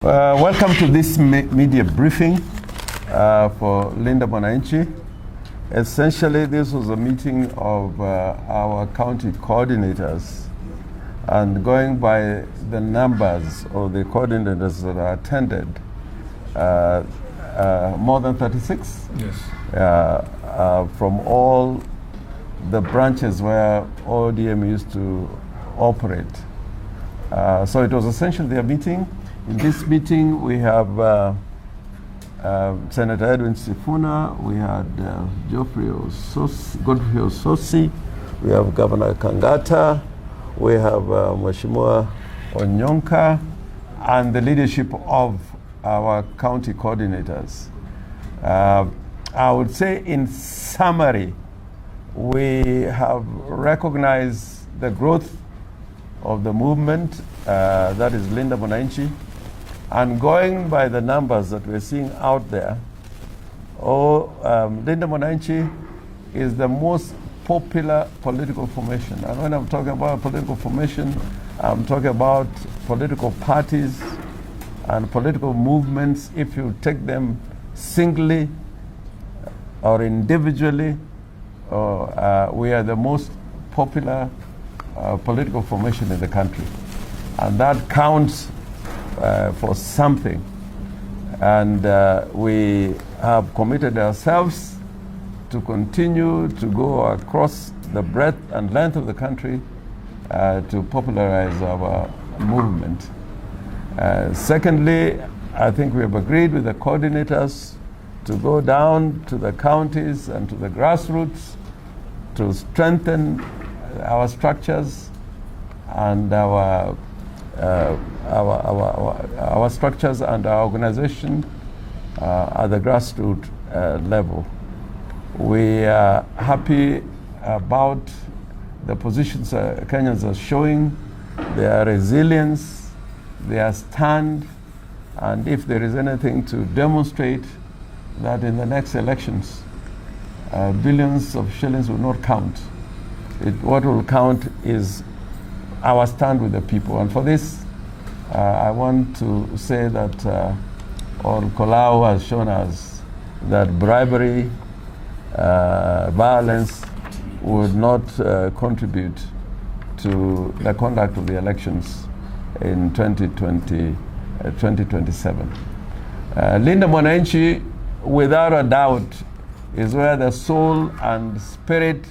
Welcome to this media briefing for Linda Mwananchi. Essentially, this was a meeting of our county coordinators, and going by the numbers of the coordinators that attended, more than 36? Yes. From all the branches where ODM used to operate. So it was essentially their meeting. In this meeting, we have Senator Edwin Sifuna, we had Godfrey Ososi, we have Governor Kangata, we have Mheshimiwa Onyonka, and the leadership of our county coordinators. I would say in summary, we have recognized the growth of the movement, that is Linda Mwananchi. And going by the numbers that we're seeing out there, Linda Mwananchi is the most popular political formation. And when I'm talking about political formation, I'm talking about political parties and political movements. If you take them singly or individually, we are the most popular political formation in the country. And that counts for something, and we have committed ourselves to continue to go across the breadth and length of the country to popularize our movement. Secondly, I think we have agreed with the coordinators to go down to the counties and to the grassroots to strengthen our structures and our structures and our organization at the grassroots level. We are happy about the positions Kenyans are showing, their resilience, their stand, and if there is anything to demonstrate that in the next elections, billions of shillings will not count. What will count is our stand with the people. And for this, I want to say that Kalau has shown us that bribery, violence would not contribute to the conduct of the elections in 2027. Linda Mwananchi, without a doubt, is where the soul and spirit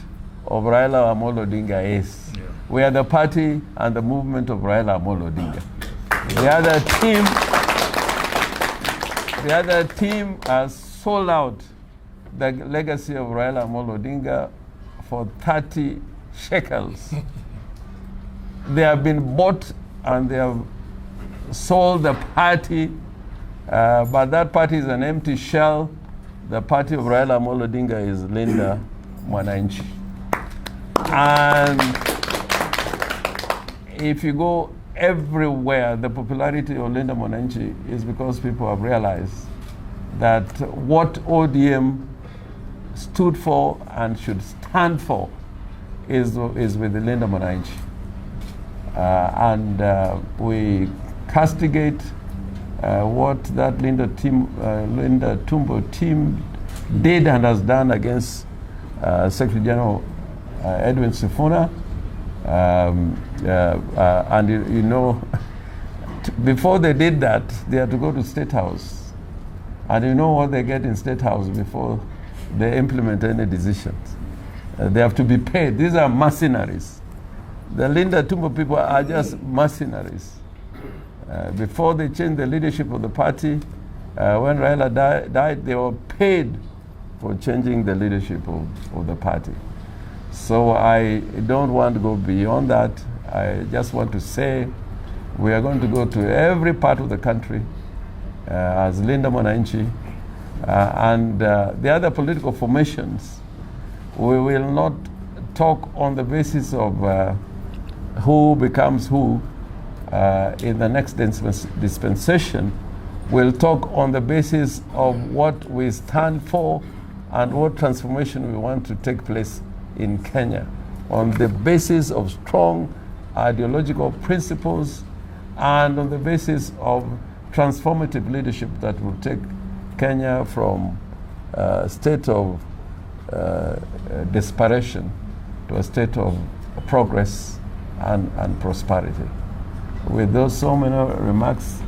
of Raila Amolo Odinga is. Yeah. We are the party and the movement of Raila Amolo Odinga. The other team has sold out the legacy of Raila Amolo Odinga for 30 shekels. They have been bought and they have sold the party, but that party is an empty shell. The party of Raila Amolo Odinga is Linda Mwananchi. And if you go everywhere, the popularity of Linda Mwananchi is because people have realized that what ODM stood for and should stand for is with Linda Mwananchi. And we castigate what that Linda Tumbo team did and has done against Secretary General Edwin Sifuna. And you know, before they did that, they had to go to State House. And you know what they get in State House before they implement any decisions? They have to be paid. These are mercenaries. The Linda Tumbo people are just mercenaries. Before they changed the leadership of the party, when Raila died, they were paid for changing the leadership of the party. So I don't want to go beyond that. I just want to say we are going to go to every part of the country as Linda Mwananchi, and the other political formations. We will not talk on the basis of who becomes who in the next dispensation. We'll talk on the basis of what we stand for and what transformation we want to take place in Kenya, on the basis of strong ideological principles and on the basis of transformative leadership that will take Kenya from a state of desperation to a state of progress and prosperity. With those so many remarks,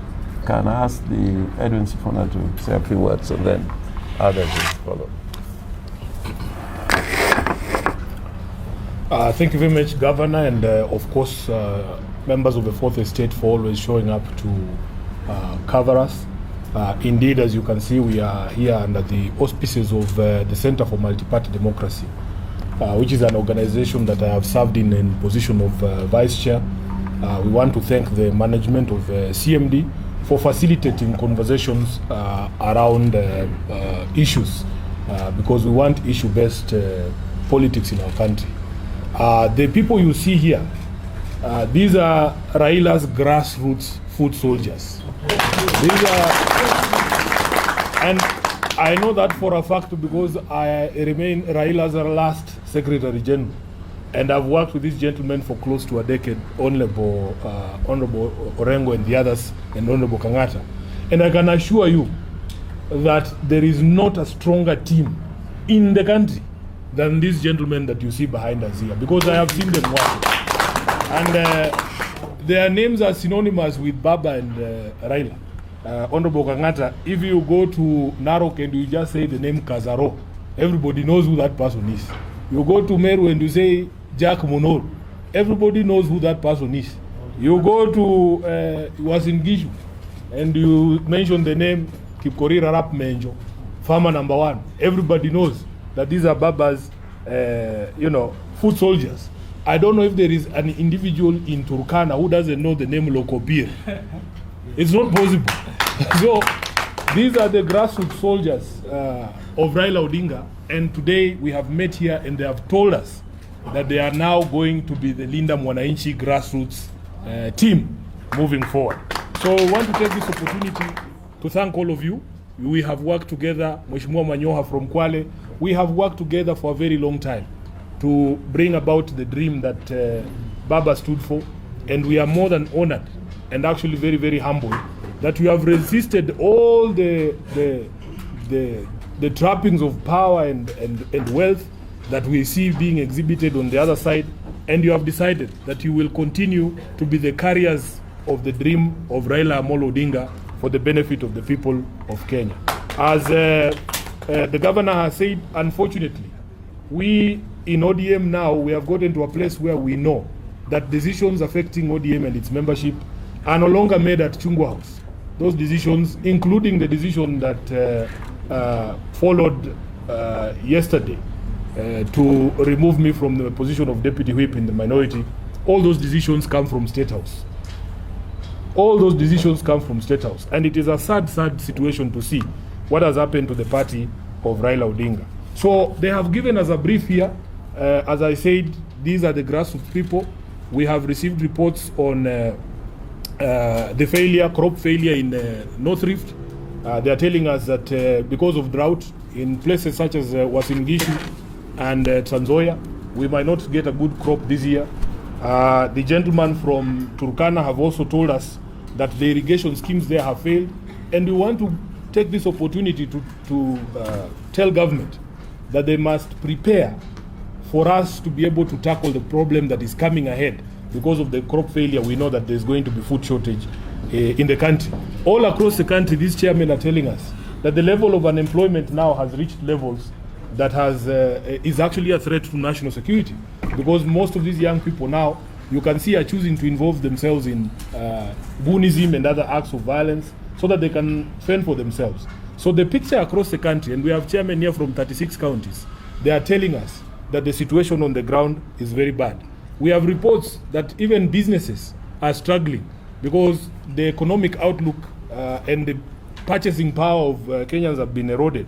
can I ask the Edwin Sifuna to say a few words and then others will follow. Thank you very much, Governor, and of course, members of the Fourth Estate for always showing up to cover us. Indeed, as you can see, we are here under the auspices of the Center for Multi-Party Democracy, which is an organization that I have served in position of Vice Chair. We want to thank the management of CMD for facilitating conversations around issues, because we want issue-based politics in our country. The people you see here, these are Raila's grassroots foot soldiers. These are, and I know that for a fact because I remain Raila's last Secretary General, and I've worked with these gentlemen for close to a decade, Honorable Orengo and the others, and Honorable Kangata. And I can assure you that there is not a stronger team in the country than these gentlemen that you see behind us here, because I have seen them working. And their names are synonymous with Baba and Raila. Honorable Kangata, if you go to Narok and you just say the name Kazaro, everybody knows who that person is. You go to Meru and you say Jack Monor, everybody knows who that person is. You go to Uasin Gishu and you mention the name Kipkorir Arap Menjo, farmer number one, everybody knows that these are Baba's, foot soldiers. I don't know if there is an individual in Turkana who doesn't know the name Lokopir. It's not possible. So these are the grassroots soldiers of Raila Odinga, and today we have met here and they have told us that they are now going to be the Linda Mwananchi grassroots team moving forward. So I want to take this opportunity to thank all of you. We have worked together, Mheshimiwa Manyoha from Kwale, we have worked together for a very long time to bring about the dream that Baba stood for, and we are more than honored and actually very, very humbled that we have resisted all the trappings of power and wealth that we see being exhibited on the other side, and you have decided that you will continue to be the carriers of the dream of Raila Amolo Odinga for the benefit of the people of Kenya. As the governor has said, unfortunately, we in ODM now, we have gotten to a place where we know that decisions affecting ODM and its membership are no longer made at Chungwa House. Those decisions, including the decision that followed yesterday to remove me from the position of Deputy Whip in the minority, all those decisions come from State House. All those decisions come from State House. And it is a sad, sad situation to see what has happened to the party of Raila Odinga. So they have given us a brief here. As I said, these are the grassroots people. We have received reports on the crop failure in North Rift. They are telling us that because of drought in places such as Uasin Gishu and Trans Nzoia, we might not get a good crop this year. The gentlemen from Turkana have also told us that the irrigation schemes there have failed, and we want to take this opportunity to tell government that they must prepare for us to be able to tackle the problem that is coming ahead. Because of the crop failure, we know that there's going to be food shortage in the country. All across the country, these chairmen are telling us that the level of unemployment now has reached levels that is actually a threat to national security. Because most of these young people now, you can see, are choosing to involve themselves in goonism and other acts of violence so that they can fend for themselves. So the picture across the country, and we have chairmen here from 36 counties, they are telling us that the situation on the ground is very bad. We have reports that even businesses are struggling because the economic outlook and the purchasing power of Kenyans have been eroded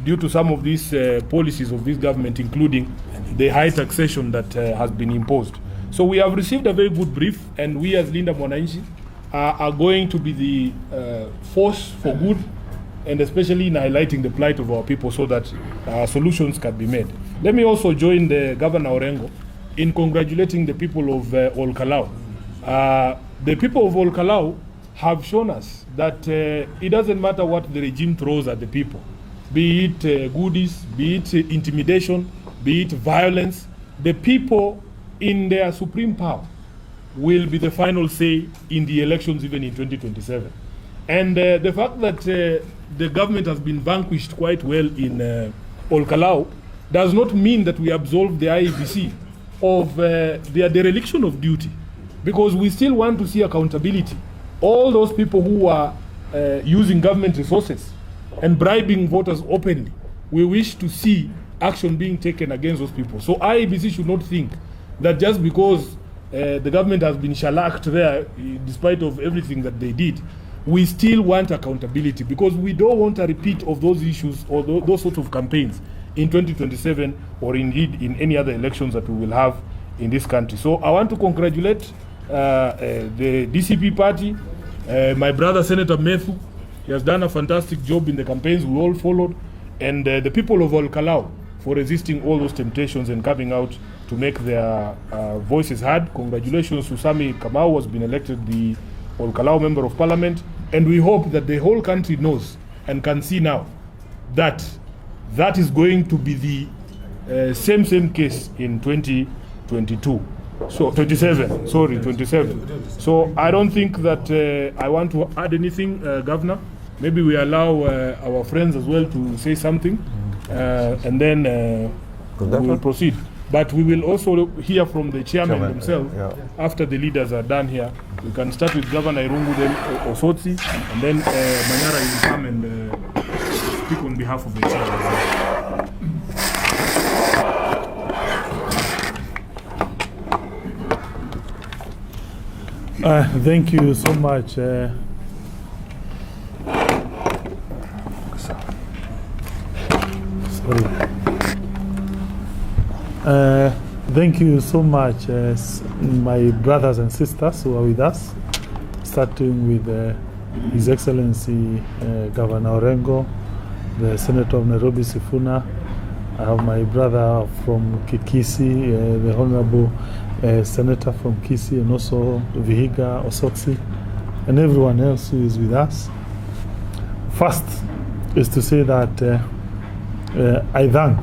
due to some of these policies of this government, including the high taxation that has been imposed. So we have received a very good brief, and we as Linda Mwananchi are going to be the force for good, and especially in highlighting the plight of our people so that solutions can be made. Let me also join the Governor Orengo in congratulating the people of Olkalau. The people of Olkalau have shown us that it doesn't matter what the regime throws at the people, be it goodies, be it intimidation, be it violence, the people in their supreme power will be the final say in the elections even in 2027. And the fact that the government has been vanquished quite well in Olkalau does not mean that we absolve the IEBC of their dereliction of duty, because we still want to see accountability. All those people who are using government resources and bribing voters openly, we wish to see action being taken against those people. So IEBC should not think that just because the government has been shellacked there, despite of everything that they did, we still want accountability, because we don't want a repeat of those issues or those sorts of campaigns in 2027 or indeed in any other elections that we will have in this country. So I want to congratulate the DCP party, my brother Senator Methu. He has done a fantastic job in the campaigns we all followed, and the people of Olkalau for resisting all those temptations and coming out to make their voices heard. Congratulations to Sami Kamau, who has been elected the Olkalau Member of Parliament, and we hope that the whole country knows and can see now that that is going to be the same case in 2022. So 27, sorry, 27. So I don't think that I want to add anything, Governor. Maybe we allow our friends as well to say something, and then we will proceed. But we will also hear from the chairman himself after the leaders are done here. We can start with Governor Irungu, then Osotsi, and then Manyara will come and speak on behalf of the chairman. Thank you so much. Thank you so much, my brothers and sisters who are with us, starting with His Excellency Governor Orengo, the Senator of Nairobi Sifuna. I have my brother from Kikisi, the Honorable Senator from Kisii, and also Vihiga, Osotsi, and everyone else who is with us. First is to say that I thank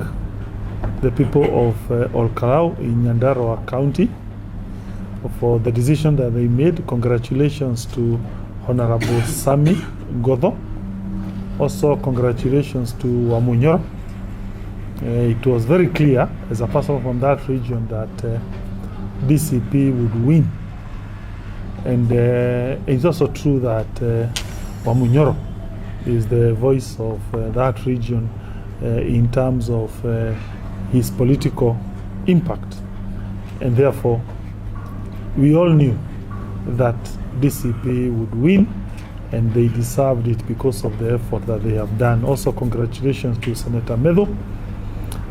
the people of Olkalau in Nyandarua County for the decision that they made. Congratulations to Honorable Sami Godho. Also congratulations to Wamunyoro. It was very clear as a person from that region that DCP would win. And it's also true that Wamunyoro is the voice of that region in terms of his political impact. And therefore, we all knew that DCP would win, and they deserved it because of the effort that they have done. Also, congratulations to Senator Methu.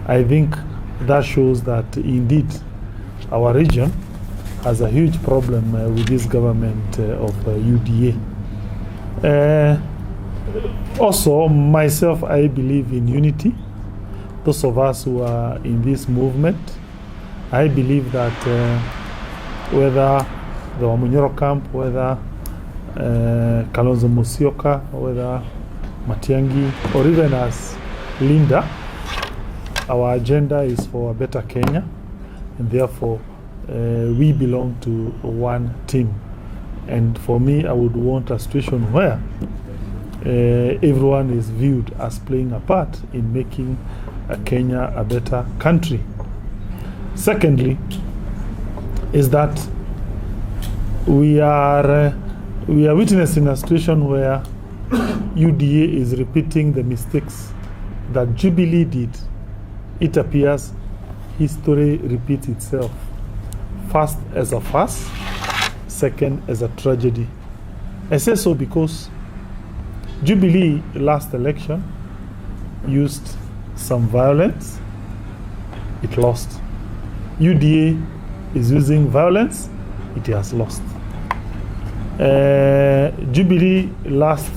I think that shows that indeed our region has a huge problem with this government of UDA. Also, myself, I believe in unity. Those of us who are in this movement, I believe that whether the Wamunyoro camp, whether Kalonzo Musyoka, whether Matiang'i, or even as Linda, our agenda is for a better Kenya, and therefore we belong to one team. And for me, I would want a situation where everyone is viewed as playing a part in making Kenya a better country. Secondly, is that we are witnessing a situation where UDA is repeating the mistakes that Jubilee did. It appears history repeats itself. First as a farce, second as a tragedy. I say so because Jubilee last election used some violence, it lost. UDA is using violence, it has lost. Jubilee last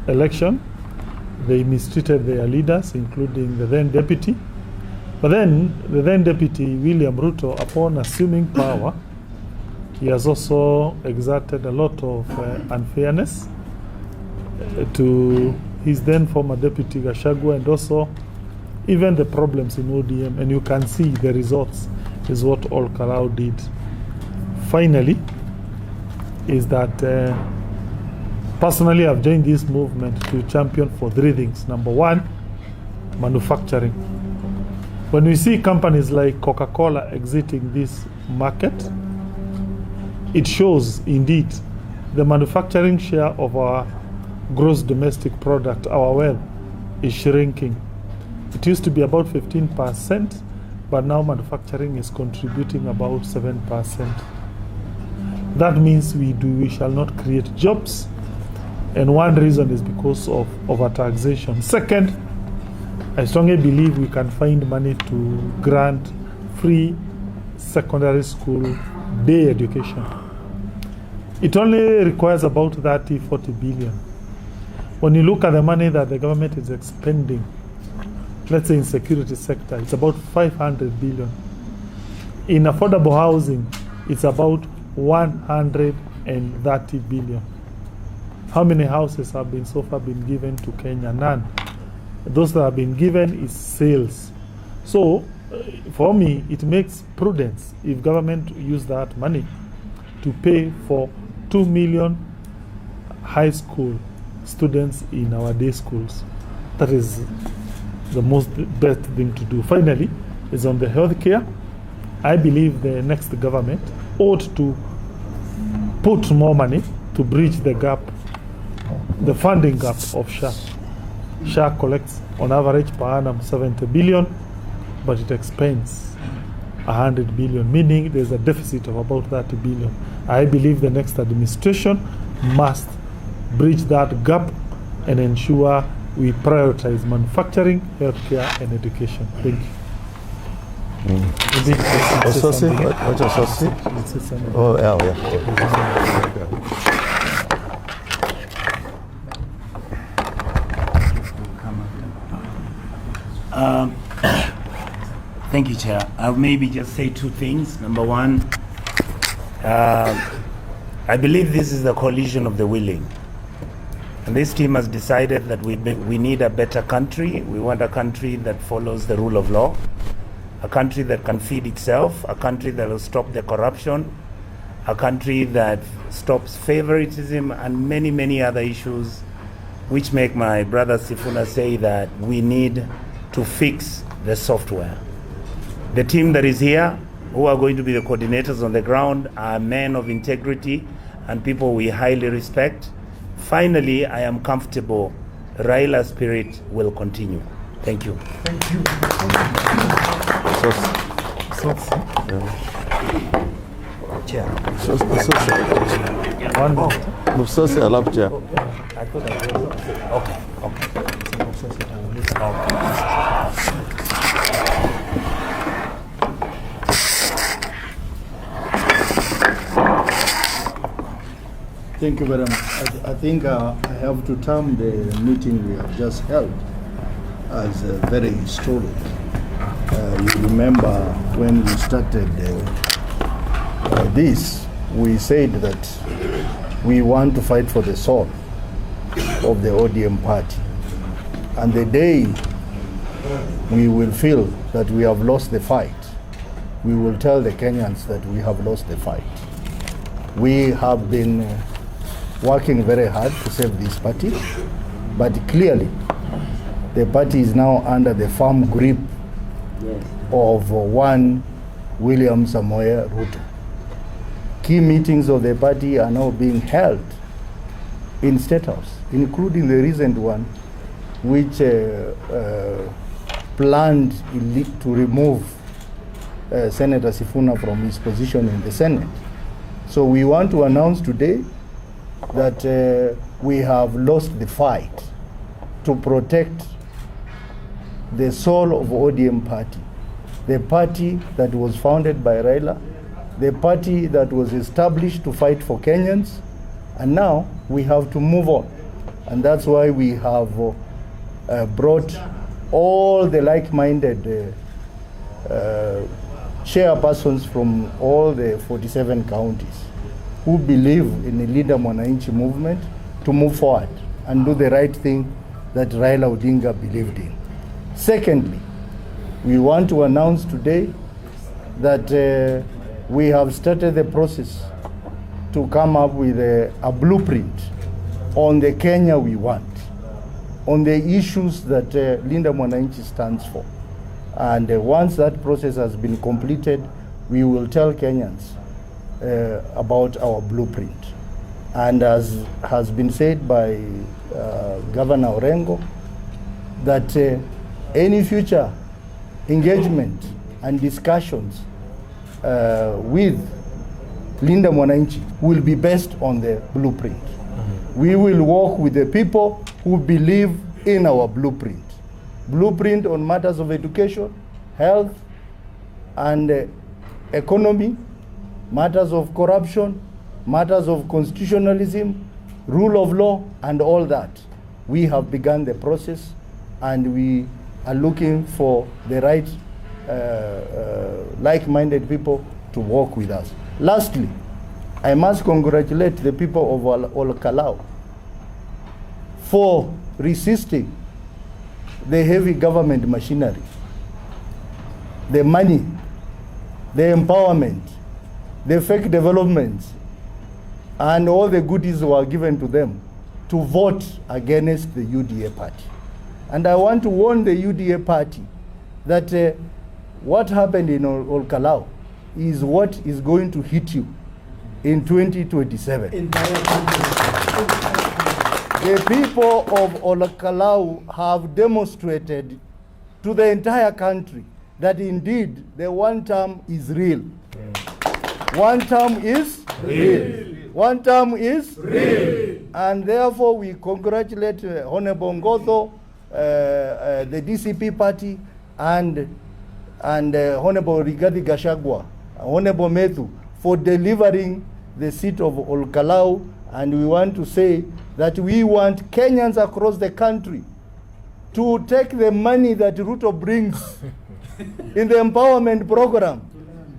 election, they mistreated their leaders, including the then deputy. But then the then deputy, William Ruto, upon assuming power, he has also exerted a lot of unfairness to his then former deputy Gachagua, and also even the problems in ODM, and you can see the results is what All Kalau did. Finally, is that personally I've joined this movement to champion for three things. Number one, manufacturing. When we see companies like Coca-Cola exiting this market, it shows indeed the manufacturing share of our gross domestic product, our wealth, is shrinking. It used to be about 15%, but now manufacturing is contributing about 7%. That means we shall not create jobs, and one reason is because of overtaxation. Second, I strongly believe we can find money to grant free secondary school day education. It only requires about 30-40 billion. When you look at the money that the government is expending, let's say in security sector, it's about 500 billion. In affordable housing, it's about 130 billion. How many houses have been so far been given to Kenya? None. Those that have been given is sales. So, for me, it makes prudence if government use that money to pay for 2 million high school students in our day schools. That is the best thing to do. Finally, is on the healthcare. I believe the next government ought to put more money to bridge the gap, the funding gap of SHA. SHA collects on average per annum 70 billion, but it expends 100 billion, meaning there's a deficit of about 30 billion. I believe the next administration must bridge that gap and ensure we prioritize manufacturing, healthcare, and education. Thank you. Associate? What's associate? Oh, yeah. Thank you, Chair. I'll maybe just say two things. Number one, I believe this is the coalition of the willing. And this team has decided that we need a better country. We want a country that follows the rule of law, a country that can feed itself, a country that will stop the corruption, a country that stops favoritism, and many, many other issues which make my brother Sifuna say that we need to fix the software. The team that is here, who are going to be the coordinators on the ground, are men of integrity and people we highly respect. Finally, I am comfortable Raila's spirit will continue. Thank you. Thank you. Chair. One more. I love Chair. Okay. Thank you very much. I think I have to term the meeting we have just held as very historic. You remember when we started this, we said that we want to fight for the soul of the ODM party. And the day we will feel that we have lost the fight, we will tell the Kenyans that we have lost the fight. We have been working very hard to save this party, but clearly the party is now under the firm grip of one William Samoei Ruto. Key meetings of the party are now being held in State House, including the recent one which planned to remove Senator Sifuna from his position in the Senate. So we want to announce today that we have lost the fight to protect the soul of ODM party, the party that was founded by Raila, the party that was established to fight for Kenyans, and now we have to move on. And that's why we have brought all the like-minded chairpersons from all the 47 counties who believe in the Leader Mwananchi movement to move forward and do the right thing that Raila Odinga believed in. Secondly, we want to announce today that we have started the process to come up with a blueprint on the Kenya we want, on the issues that Linda Mwananchi stands for. And once that process has been completed, we will tell Kenyans about our blueprint. And as has been said by Governor Orengo, that any future engagement and discussions with Linda Mwananchi will be based on the blueprint. We will work with the people who believe in our blueprint. Blueprint on matters of education, health, and economy, matters of corruption, matters of constitutionalism, rule of law, and all that. We have begun the process, and we are looking for the right like-minded people to work with us. Lastly, I must congratulate the people of Ol-Kalou for resisting the heavy government machinery, the money, the empowerment, the fake developments, and all the goodies were given to them to vote against the UDA party. And I want to warn the UDA party that what happened in Ol-Kalou is what is going to hit you in 2027. The people of Ol-Kalou have demonstrated to the entire country that indeed the one term is real. One term is real. One term is real. And therefore we congratulate Honorable Ngotho, the DCP party, and Honorable Rigathi Gachagua, Honorable Methu, for delivering the seat of Ol-Kalou. And we want to say that we want Kenyans across the country to take the money that Ruto brings in the empowerment program,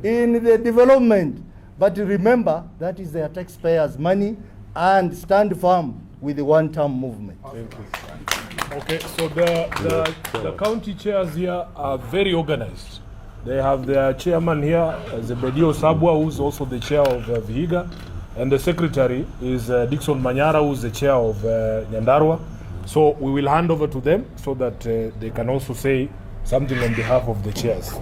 in the development. But remember, that is their taxpayers' money, and stand firm with the one-term movement. Thank you. Okay, so the county chairs here are very organized. They have their chairman here, Zebedio Sabwa, who's also the chair of Vihiga, and the secretary is Dickson Manyara, who's the chair of Nyandarua. So we will hand over to them so that they can also say something on behalf of the chairs.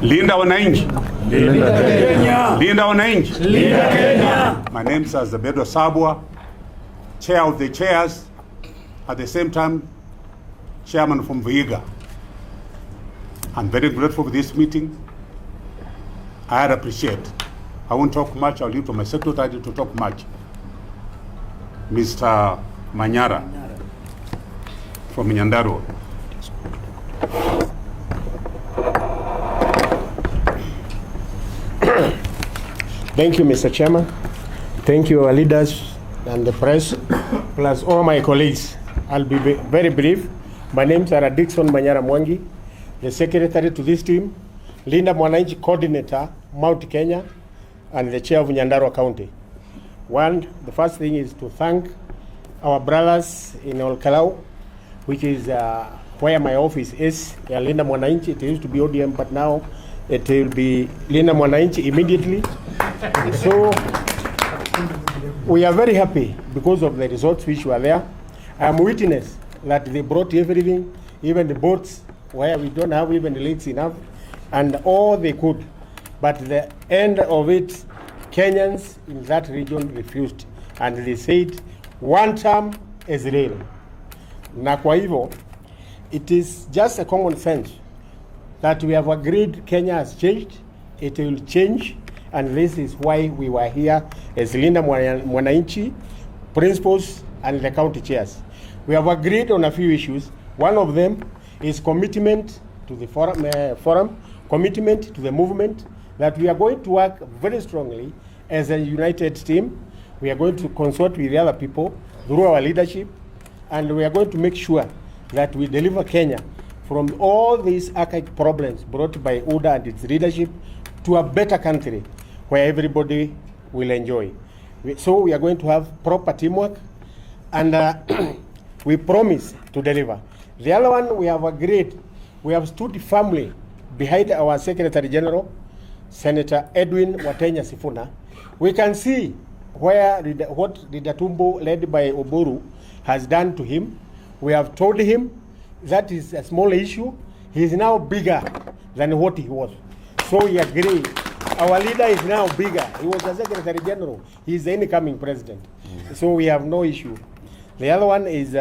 Linda Wananchi. Linda Kenya. Linda Wananchi. Linda Kenya. My name is Zebedio Sabwa, chair of the chairs, at the same time chairman from Vihiga. I'm very grateful for this meeting. I appreciate. I won't talk much. I'll leave to my secretary to talk much. Mr. Manyara from Nyandarua. Thank you, Mr. Chairman. Thank you, our leaders and the press, plus all my colleagues. I'll be very brief. My name is Dickson Manyara Mwangi, the secretary to this team, Linda Mwananchi coordinator, Mount Kenya, and the chair of Nyandarua County. The first thing is to thank our brothers in Ol-Kalou, which is where my office is. Linda Mwananchi, it used to be ODM, but now it will be Linda Mwananchi immediately. So we are very happy because of the results which were there. I am witness that they brought everything, even the boats where we don't have even the lakes enough, and all they could. But the end of it, Kenyans in that region refused, and they said one term is real. Na kwa hivyo, it is just a common sense that we have agreed Kenya has changed, it will change, and this is why we were here as Linda Mwananchi, principals and the county chairs. We have agreed on a few issues. One of them is commitment to the forum, commitment to the movement, that we are going to work very strongly as a united team. We are going to consult with the other people through our leadership, and we are going to make sure that we deliver Kenya from all these archaic problems brought by UDA and its leadership to a better country where everybody will enjoy. So we are going to have proper teamwork, and we promise to deliver. The other one, we have agreed, we have stood firmly behind our Secretary General, Senator Edwin Watenya Sifuna. We can see what Leader Tumbo, led by Oburu, has done to him. We have told him that is a small issue. He is now bigger than what he was. So we agree. Our leader is now bigger. He was the Secretary General. He is the incoming president. So we have no issue. The other one is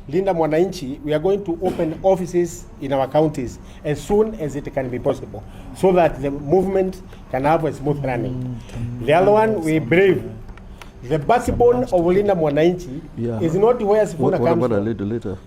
Linda Mwananchi. We are going to open offices in our counties as soon as it can be possible, so that the movement can have a smooth running. The other one, we believe the backbone of Linda Mwananchi is not where Sifuna comes from. Later.